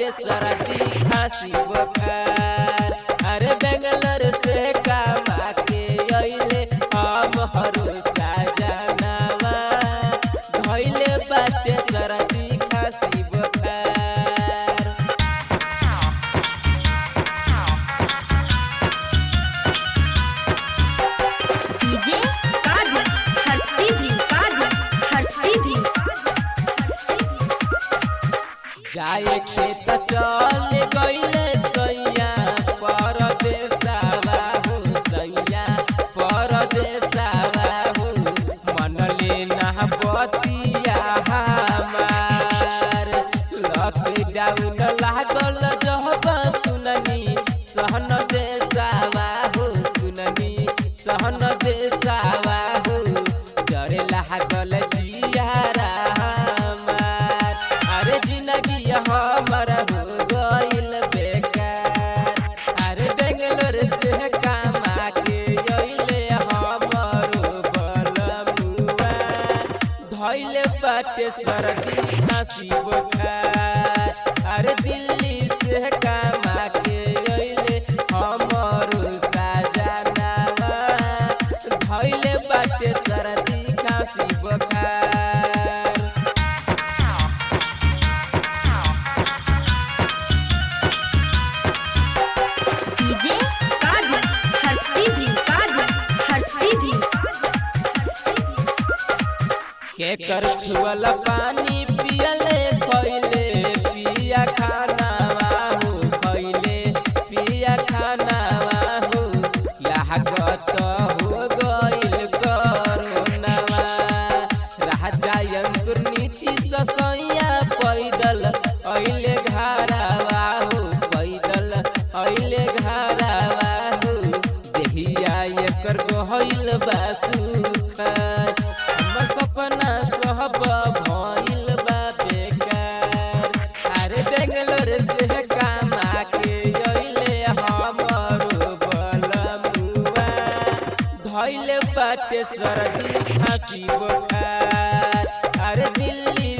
बाटे सर्दी खांसी बुखार। अरे बेंगलोर से कमा के अइले हमरो सजनवा धइले बाटे सर्दी खांसी बुखार। डीजे कादर हर सीधी जाए के त चल गइले सैया परदेसवा हो सैया परदेसवा हो मन लेना बतिया हमार। लॉकडाउन लागल जब सुननी सहन देसवा हो सुननी सहन देसवा हो जरे लागल जियारा हमार। अरे जिंदगी हमर हो गइल बेकार। अरे बेंगलोर से कमा के अइले हमरो बलमुआ धइले बाटे सर्दी खांसी बुखार। अरे दिल्ली से कमा के अइले हमरो सजनवा धइले बाटे सर्दी खांसी बुखार। डीजे कादर हर सीधी के कर छुअल पानी पियले खइले पिया खानावा हो खइले पिया खानावा हो लागत हो गइल कोरोनावा। राजा अंकुर नीति ससैया पैदल अइले घरवा हो पैदल अइले घरवा हो देहिया एकर गइल बा सुखार। हमर सपना सब भइल बा बेकार। अरे बेंगलोर से कमा के अइले हमरो बलमुआ धइले बाटे सर्दी खांसी बुखार। अरे दिल्ली